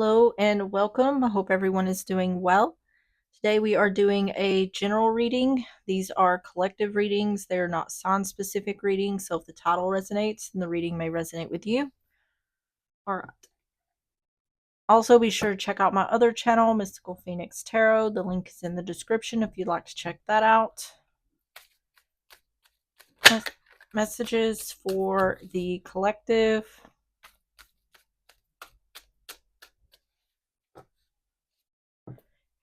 Hello and welcome. I hope everyone is doing well. Today we are doing a general reading. These are collective readings. They're not sign specific readings, so if the title resonates, then the reading may resonate with you. All right. Also, be sure to check out my other channel, Mystical Phoenix Tarot. The link is in the description if you'd like to check that out. Messages for the collective.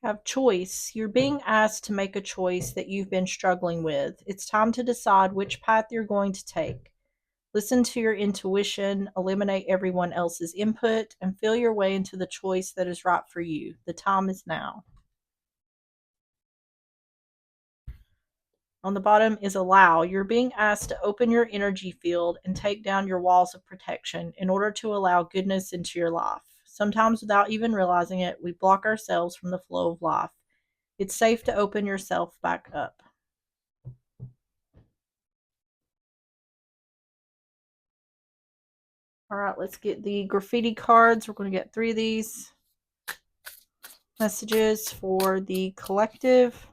Have choice. You're being asked to make a choice that you've been struggling with. It's time to decide which path you're going to take. Listen to your intuition, eliminate everyone else's input, and feel your way into the choice that is right for you. The time is now. On the bottom is allow. You're being asked to open your energy field and take down your walls of protection in order to allow goodness into your life. Sometimes, without even realizing it, we block ourselves from the flow of life. It's safe to open yourself back up. All right, let's get the graffiti cards. We're going to get 3 of these. Messages for the collective.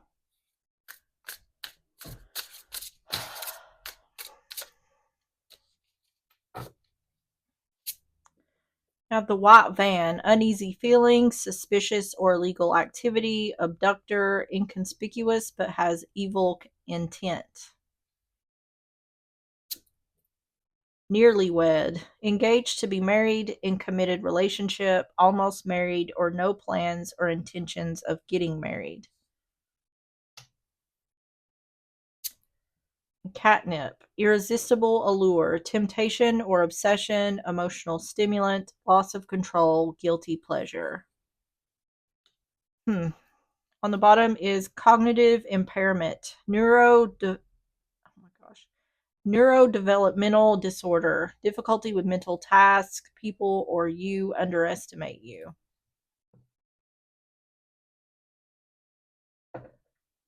Now the white van, uneasy feelings, suspicious or illegal activity, abductor, inconspicuous but has evil intent. Nearly wed, engaged to be married, in committed relationship, almost married, or no plans or intentions of getting married. Catnip, irresistible allure, temptation or obsession, emotional stimulant, loss of control, guilty pleasure. On the bottom is cognitive impairment, neurodevelopmental disorder, difficulty with mental tasks, people or you underestimate you.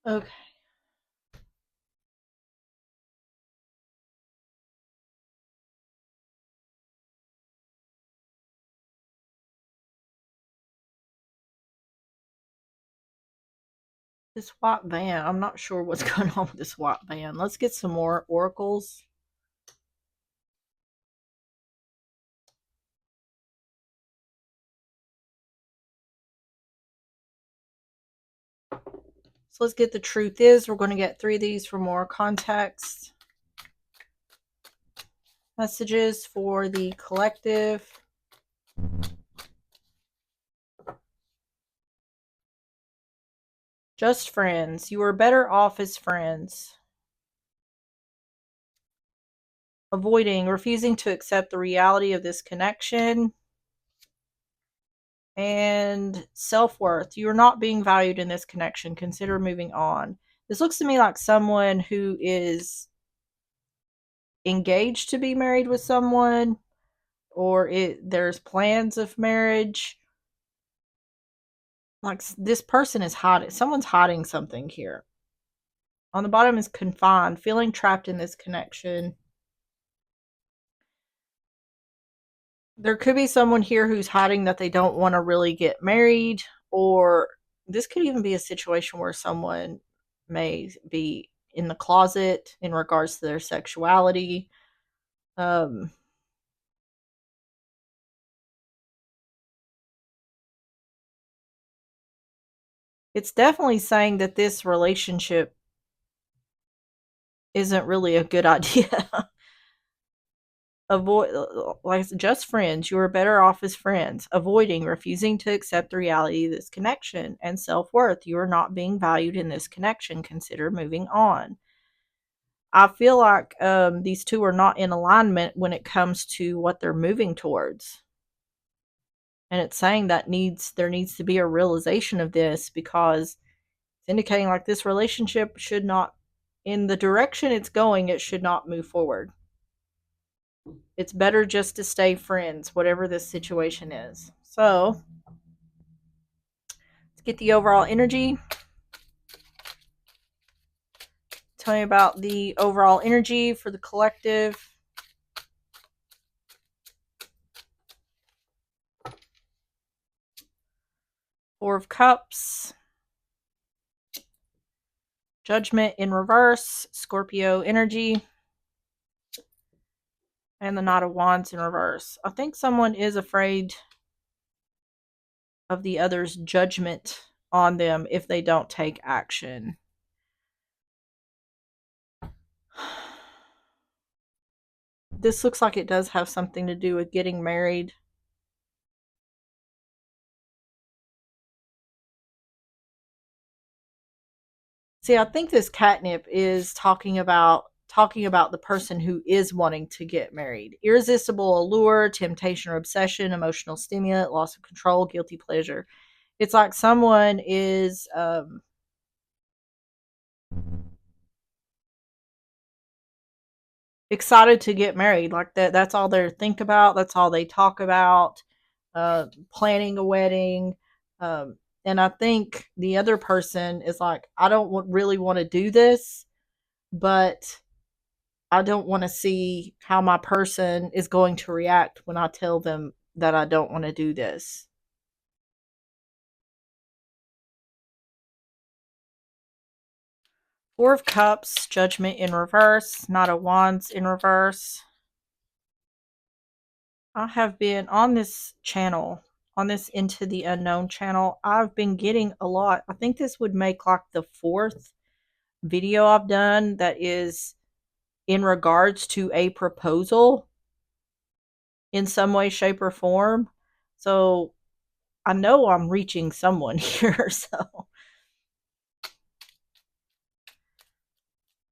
Okay. This white van, I'm not sure what's going on with this white van. Let's get some more oracles. So let's get the truth is. We're going to get 3 of these for more context. Messages for the collective. Just friends. You are better off as friends. Avoiding, refusing to accept the reality of this connection. And self-worth. You are not being valued in this connection. Consider moving on. This looks to me like someone who is engaged to be married with someone, or there's plans of marriage. Like this person is hiding. Someone's hiding something here. On the bottom is confined, feeling trapped in this connection. There could be someone here who's hiding that they don't want to really get married, or this could even be a situation where someone may be in the closet in regards to their sexuality. Um, it's definitely saying that this relationship isn't really a good idea. Avoid, like, just friends. You are better off as friends. Avoiding, refusing to accept the reality of this connection. And self-worth. You are not being valued in this connection. Consider moving on. I feel like these two are not in alignment when it comes to what they're moving towards. And it's saying that there needs to be a realization of this, because it's indicating like this relationship should not, in the direction it's going, it should not move forward. It's better just to stay friends, whatever this situation is. So, let's get the overall energy. Tell me about the overall energy for the collective. Four of Cups, Judgment in reverse, Scorpio energy, and the Knight of Wands in reverse. I think someone is afraid of the other's judgment on them if they don't take action. This looks like it does have something to do with getting married. See, I think this catnip is talking about the person who is wanting to get married. Irresistible allure, temptation or obsession, emotional stimulant, loss of control, guilty pleasure. It's like someone is excited to get married. Like that's all they think about. That's all they talk about. Planning a wedding. And I think the other person is like, I don't really want to do this, but I don't want to see how my person is going to react when I tell them that I don't want to do this. Four of Cups, Judgment in reverse, Knight of Wands in reverse. I have been on this channel, on this Into the Unknown channel. I've been getting a lot. I think this would make like the fourth video I've done that is in regards to a proposal in some way, shape, or form. So I know I'm reaching someone here. So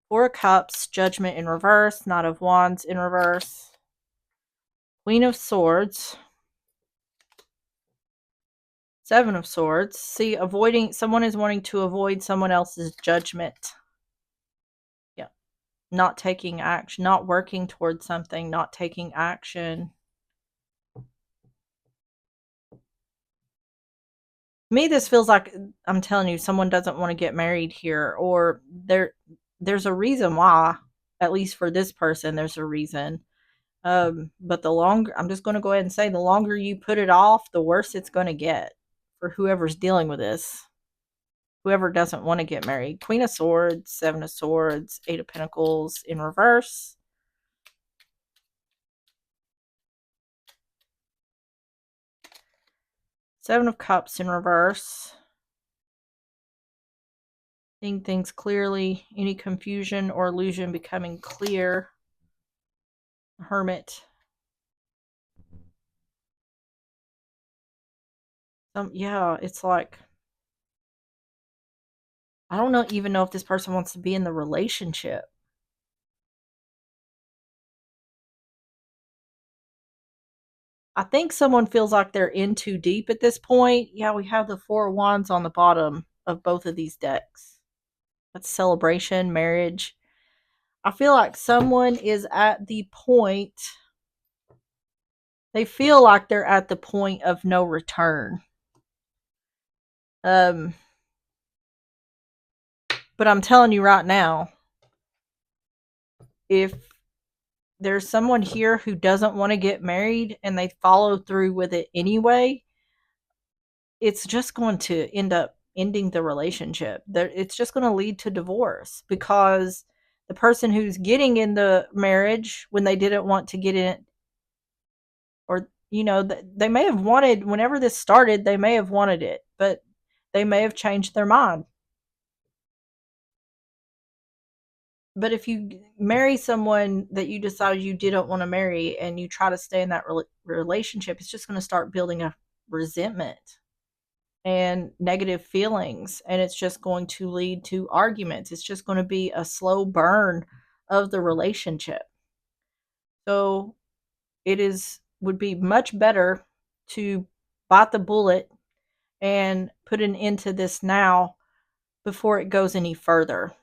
Four of Cups, Judgment in reverse, Knight of Wands in reverse, Queen of Swords, Seven of Swords. See, someone is wanting to avoid someone else's judgment. Yeah. Not taking action, not working towards something, not taking action. Me, this feels like, I'm telling you, someone doesn't want to get married here, or there's a reason why. At least for this person, there's a reason. But the longer, I'm just going to go ahead and say, the longer you put it off, the worse it's going to get for whoever's dealing with this. Whoever doesn't want to get married. Queen of Swords, Seven of Swords, Eight of Pentacles in reverse. Seven of Cups in reverse. Seeing things clearly. Any confusion or illusion becoming clear. Hermit. Yeah, it's like, I don't even know if this person wants to be in the relationship. I think someone feels like they're in too deep at this point. Yeah, we have the Four of Wands on the bottom of both of these decks. That's celebration, marriage. I feel like someone is at the point, they feel like they're at the point of no return. But I'm telling you right now, if there's someone here who doesn't want to get married and they follow through with it anyway, it's just going to end up ending the relationship. It's just going to lead to divorce, because the person who's getting in the marriage when they didn't want to get in it, or they may have wanted, whenever this started, they may have wanted it, but they may have changed their mind. But if you marry someone that you decided you didn't want to marry and you try to stay in that relationship, it's just going to start building a resentment and negative feelings, and it's just going to lead to arguments. It's just going to be a slow burn of the relationship. So would be much better to bite the bullet and put an end to this now before it goes any further.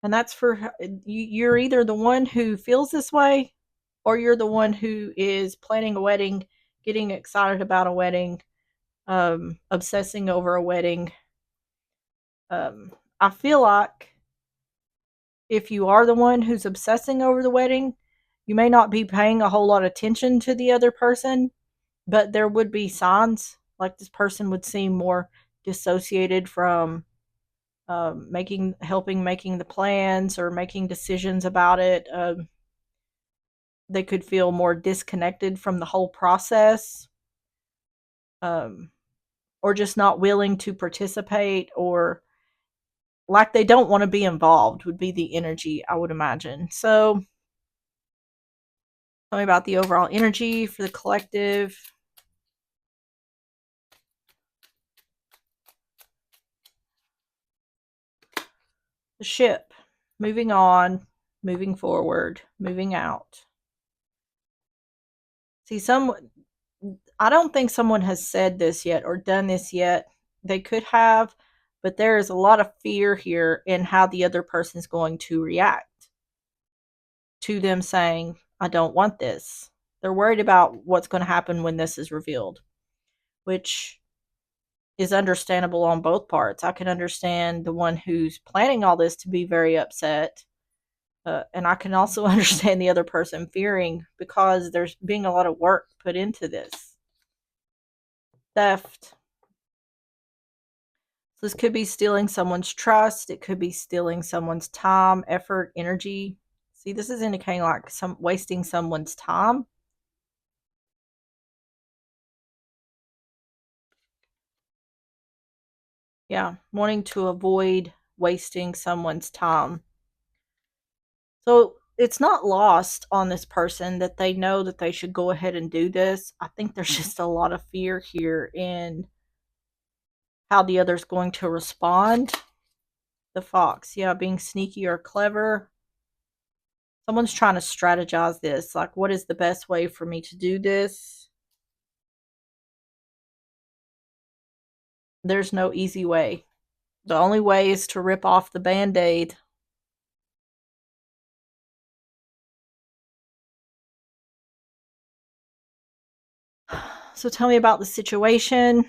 And that's for you're either the one who feels this way, or you're the one who is planning a wedding, getting excited about a wedding, obsessing over a wedding. I feel like if you are the one who's obsessing over the wedding, you may not be paying a whole lot of attention to the other person, but there would be signs like this person would seem more dissociated from making the plans or making decisions about it. They could feel more disconnected from the whole process, um, or just not willing to participate, or like they don't want to be involved would be the energy, I would imagine. So tell me about the overall energy for the collective. The ship, moving on, moving forward, moving out. See, I don't think someone has said this yet or done this yet. They could have, but there is a lot of fear here in how the other person is going to react to them saying, I don't want this. They're worried about what's going to happen when this is revealed, which is understandable on both parts. I can understand the one who's planning all this to be very upset. And I can also understand the other person fearing because there's being a lot of work put into this. Theft. So this could be stealing someone's trust. It could be stealing someone's time, effort, energy. See, this is indicating like wasting someone's time. Yeah, wanting to avoid wasting someone's time. So it's not lost on this person that they know that they should go ahead and do this. I think there's just a lot of fear here in how the other's going to respond. The fox, yeah, being sneaky or clever. Someone's trying to strategize this. Like, what is the best way for me to do this? There's no easy way. The only way is to rip off the band-aid. So tell me about the situation.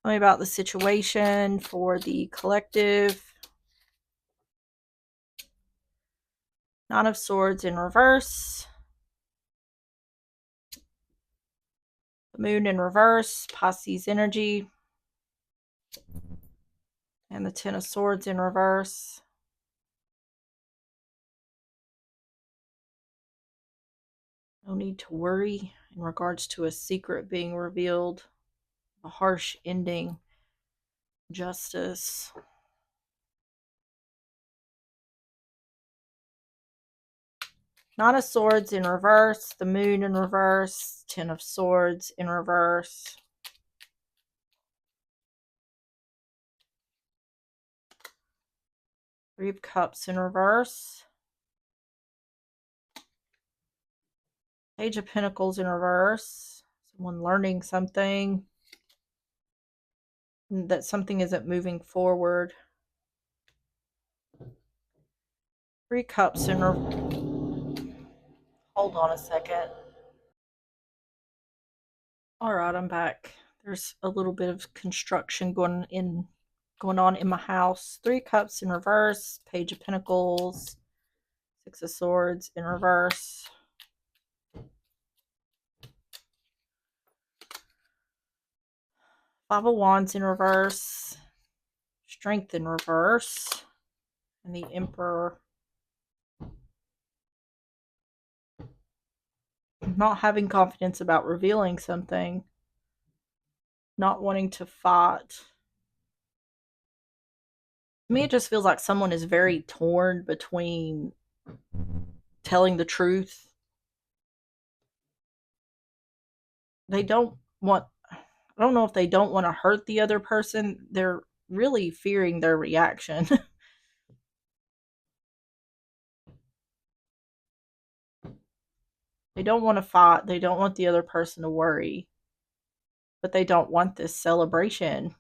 Tell me about the situation for the collective. Nine of Swords in reverse. The Moon in reverse. Pisces energy. And the Ten of Swords in reverse. No need to worry in regards to a secret being revealed. A harsh ending. Justice. Nine of Swords in reverse. The Moon in reverse. Ten of Swords in reverse. Three of Cups in reverse. Page of Pentacles in reverse. Someone learning something. That something isn't moving forward. Three Cups in reverse. Hold on a second. Alright, I'm back. There's a little bit of construction going on in my house. Three Cups in reverse. Page of Pentacles. Six of Swords in reverse. Five of Wands in reverse. Strength in reverse. And the Emperor. Not having confidence about revealing something. Not wanting to fight. To me, it just feels like someone is very torn between telling the truth. They don't want, I don't know if they don't want to hurt the other person. They're really fearing their reaction. They don't want to fight. They don't want the other person to worry. But they don't want this celebration.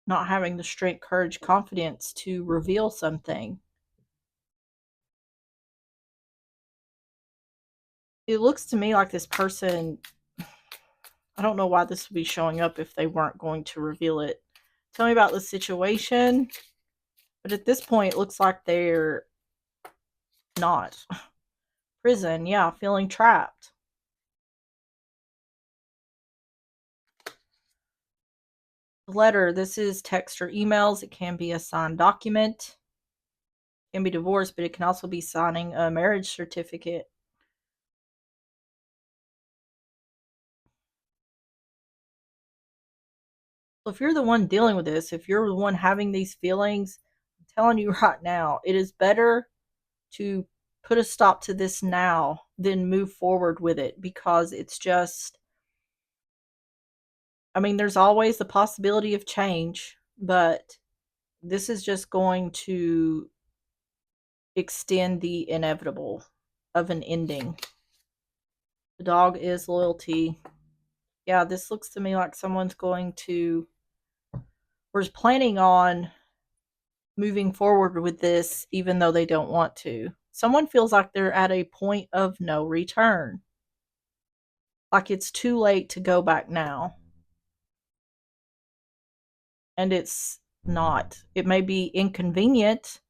Not having the strength, courage, confidence to reveal something. It looks to me like this person, I don't know why this would be showing up if they weren't going to reveal it. Tell me about the situation. But at this point, it looks like they're not. Prison, yeah, feeling trapped. Letter, this is text or emails. It can be a signed document. It can be divorce, but it can also be signing a marriage certificate. So if you're the one dealing with this, if you're the one having these feelings, I'm telling you right now, it is better to put a stop to this now than move forward with it, because it's just, I mean, there's always the possibility of change, but this is just going to extend the inevitable of an ending. The dog is loyalty. Yeah, this looks to me like someone's going to, or is planning on moving forward with this even though they don't want to. Someone feels like they're at a point of no return. Like it's too late to go back now. And it's not. It may be inconvenient.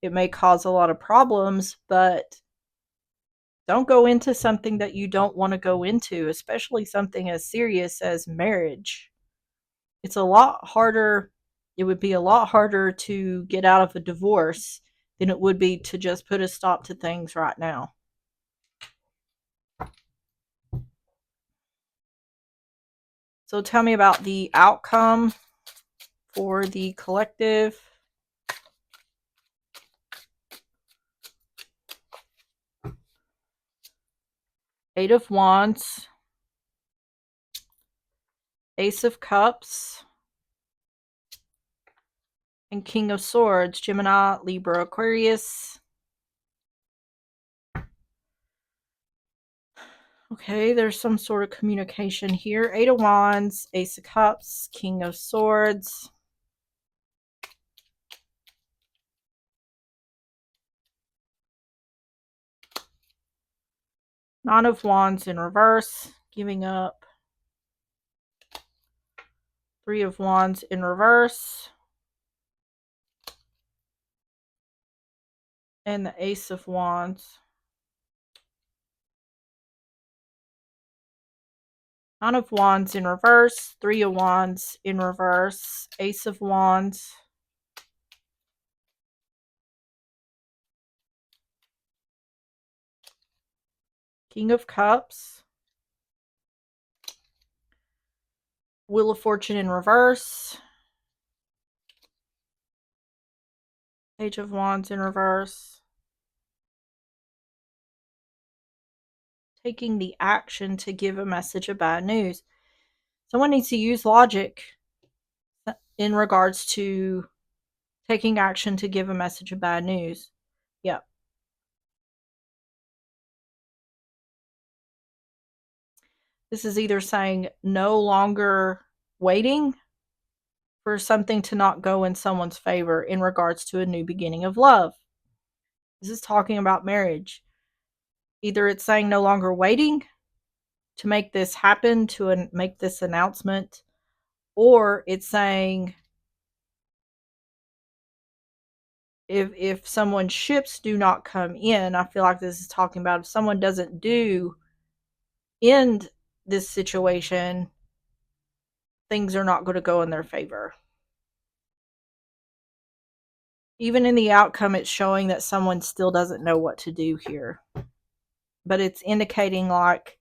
It may cause a lot of problems, but don't go into something that you don't want to go into, especially something as serious as marriage. It's a lot harder. It would be a lot harder to get out of a divorce than it would be to just put a stop to things right now. So tell me about the outcome for the collective. Eight of Wands, Ace of Cups, and King of Swords. Gemini, Libra, Aquarius. Okay, there's some sort of communication here. Eight of Wands, Ace of Cups, King of Swords. Nine of Wands in reverse, giving up. Three of Wands in reverse. And the Ace of Wands. Nine of Wands in reverse. Three of Wands in reverse. Ace of Wands. King of Cups. Wheel of Fortune in reverse. Page of Wands in reverse. Taking the action to give a message of bad news. Someone needs to use logic in regards to taking action to give a message of bad news. Yep. This is either saying no longer waiting for something to not go in someone's favor in regards to a new beginning of love. This is talking about marriage. Either it's saying no longer waiting to make this happen, to make this announcement, or it's saying if someone's ships do not come in, I feel like this is talking about if someone doesn't end this situation, things are not going to go in their favor. Even in the outcome, it's showing that someone still doesn't know what to do here. But it's indicating like,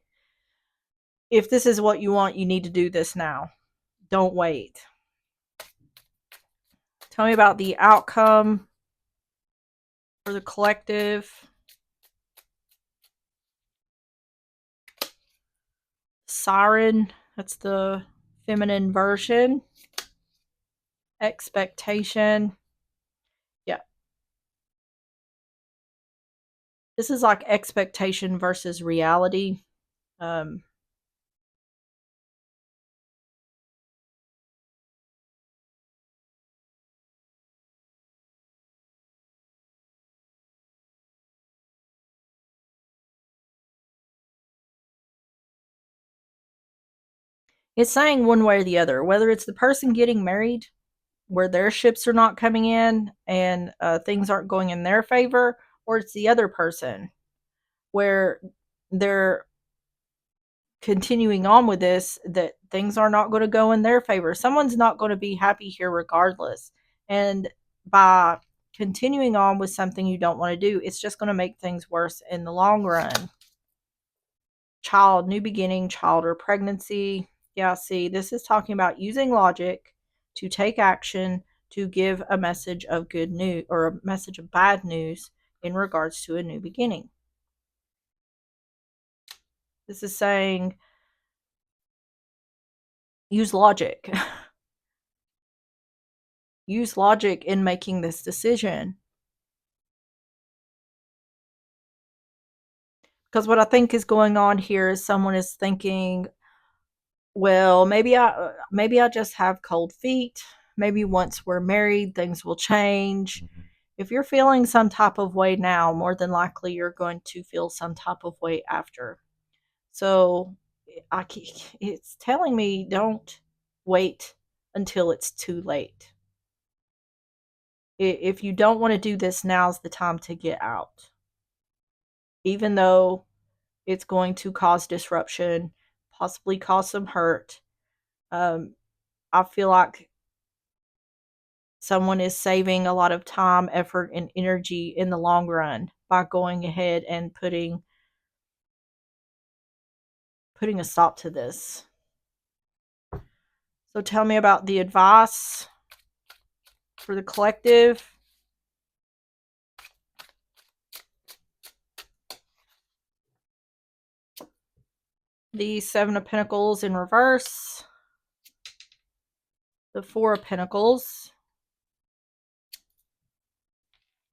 if this is what you want, you need to do this now. Don't wait. Tell me about the outcome for the collective. Siren, that's the feminine version. Expectation. Yeah. This is like expectation versus reality. It's saying one way or the other, whether it's the person getting married, where their ships are not coming in and things aren't going in their favor, or it's the other person where they're continuing on with this, that things are not going to go in their favor. Someone's not going to be happy here regardless. And by continuing on with something you don't want to do, it's just going to make things worse in the long run. Child, new beginning, child, or pregnancy. Yeah, see, this is talking about using logic to take action to give a message of good news or a message of bad news in regards to a new beginning. This is saying use logic. Use logic in making this decision. Because what I think is going on here is someone is thinking, well, maybe I just have cold feet. Maybe once we're married, things will change. If you're feeling some type of way now, more than likely you're going to feel some type of way after. So it's telling me don't wait until it's too late. If you don't want to do this, now's the time to get out. Even though it's going to cause disruption, possibly cause some hurt. I feel like someone is saving a lot of time, effort, and energy in the long run by going ahead and putting a stop to this. So tell me about the advice for the collective. The Seven of Pentacles in reverse. The Four of Pentacles.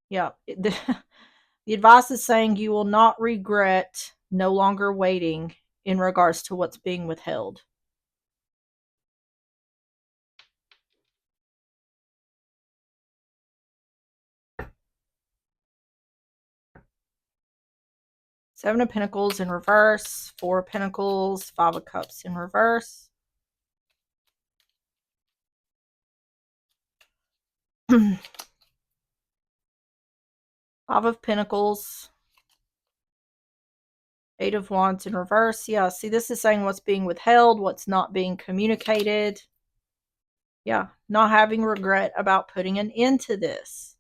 Yeah. The advice is saying you will not regret no longer waiting in regards to what's being withheld. Seven of Pentacles in reverse, Four of Pentacles, Five of Cups in reverse. Five of Pentacles, Eight of Wands in reverse. Yeah, see, this is saying what's being withheld, what's not being communicated. Yeah, not having regret about putting an end to this.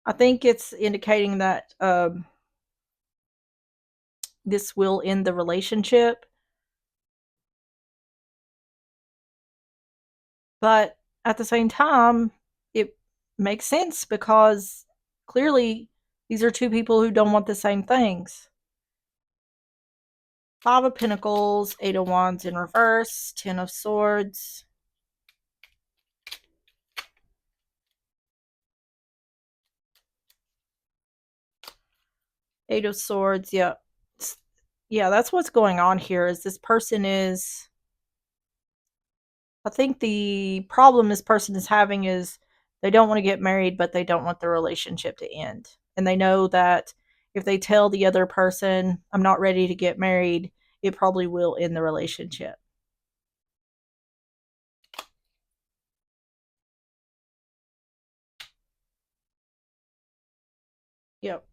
I think it's indicating that this will end the relationship. But at the same time, it makes sense because clearly these are two people who don't want the same things. Five of Pentacles, Eight of Wands in reverse, Ten of Swords. Eight of Swords, yeah. Yeah, that's what's going on here is this person is... I think the problem this person is having is they don't want to get married, but they don't want the relationship to end. And they know that if they tell the other person, I'm not ready to get married, it probably will end the relationship. Yep.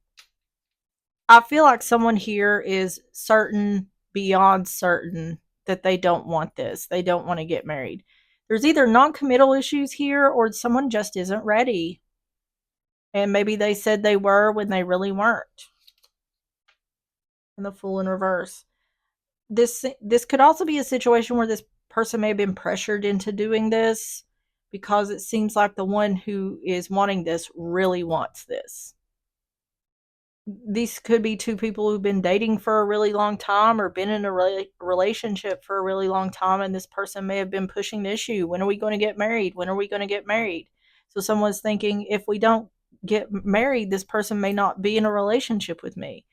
I feel like someone here is certain, beyond certain, that they don't want this. They don't want to get married. There's either non-committal issues here or someone just isn't ready. And maybe they said they were when they really weren't. And the Fool in reverse. This could also be a situation where this person may have been pressured into doing this because it seems like the one who is wanting this really wants this. These could be two people who've been dating for a really long time or been in a relationship for a really long time, and this person may have been pushing the issue. When are we going to get married? When are we going to get married? So someone's thinking, if we don't get married, this person may not be in a relationship with me.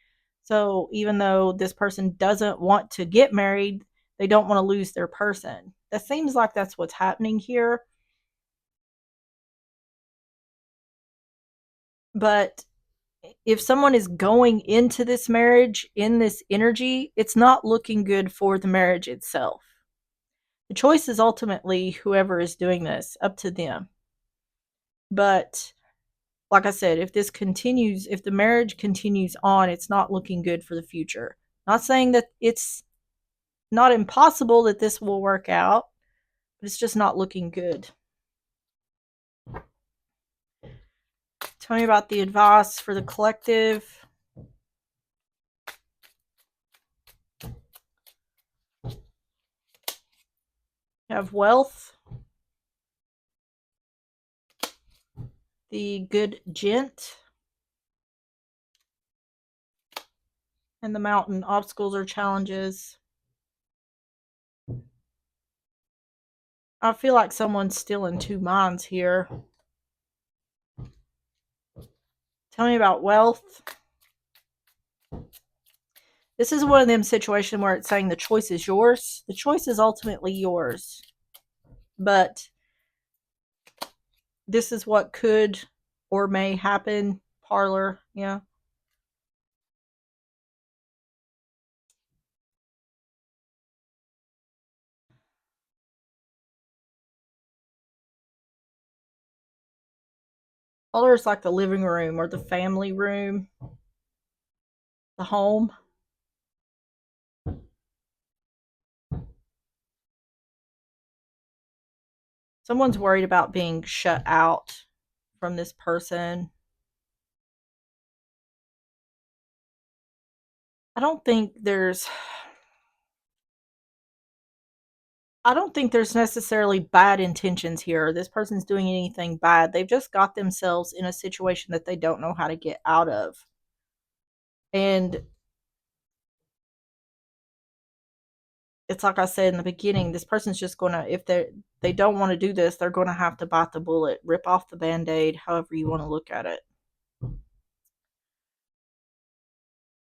So even though this person doesn't want to get married, they don't want to lose their person. That seems like that's what's happening here. But if someone is going into this marriage in this energy, it's not looking good for the marriage itself. The choice is ultimately whoever is doing this, up to them. But like I said, if this continues, if the marriage continues on, it's not looking good for the future. Not saying that it's not impossible that this will work out, but it's just not looking good. Tell me about the advice for the collective. You have wealth, the good gent, and the mountain. Obstacles or challenges. I feel like someone's still in two minds here. Tell me about wealth. This is one of them situations where it's saying the choice is yours. The choice is ultimately yours. But this is what could or may happen. Parlor, yeah. Parlor is like the living room or the family room, the home. Someone's worried about being shut out from this person. I don't think there's I don't think there's necessarily bad intentions here. This person's doing anything bad. They've just got themselves in a situation that they don't know how to get out of. And it's like I said in the beginning, this person's just going to, if they don't want to do this, they're going to have to bite the bullet, rip off the band-aid, however you want to look at it.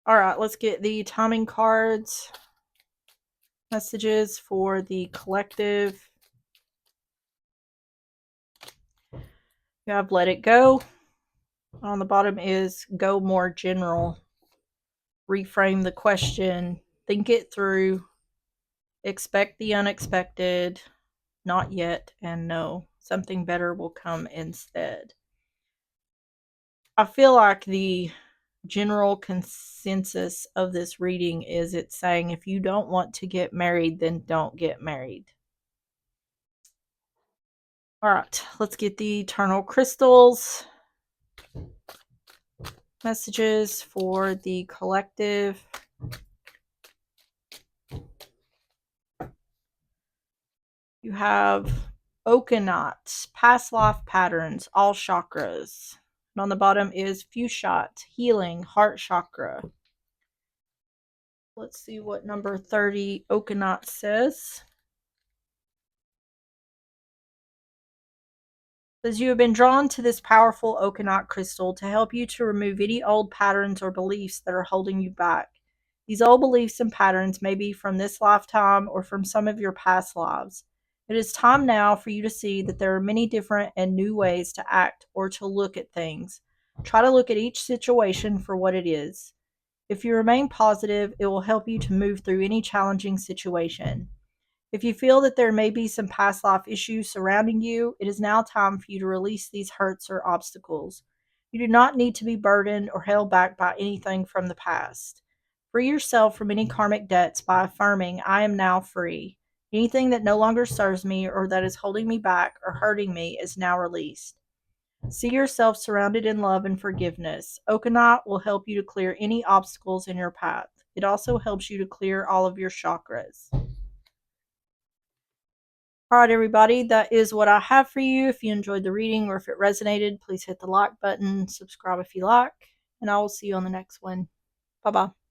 All right, let's get the timing cards. Messages for the collective. You have let it go. On the bottom is go more general. Reframe the question. Think it through. Expect the unexpected. Not yet, and no. Something better will come instead. I feel like the general consensus of this reading is it's saying if you don't want to get married, then don't get married. All right, let's get the eternal crystals. Messages for the collective. You have Okanot, past life patterns, all chakras. And on the bottom is Fushat, healing, heart chakra. Let's see what number 30 Okanot says. Says you have been drawn to this powerful Okanot crystal to help you to remove any old patterns or beliefs that are holding you back. These old beliefs and patterns may be from this lifetime or from some of your past lives. It is time now for you to see that there are many different and new ways to act or to look at things. Try to look at each situation for what it is. If you remain positive, it will help you to move through any challenging situation. If you feel that there may be some past life issues surrounding you, it is now time for you to release these hurts or obstacles. You do not need to be burdened or held back by anything from the past. Free yourself from any karmic debts by affirming, I am now free. Anything that no longer serves me or that is holding me back or hurting me is now released. See yourself surrounded in love and forgiveness. Okanot will help you to clear any obstacles in your path. It also helps you to clear all of your chakras. All right, everybody, that is what I have for you. If you enjoyed the reading or if it resonated, please hit the like button, subscribe if you like, and I will see you on the next one. Bye-bye.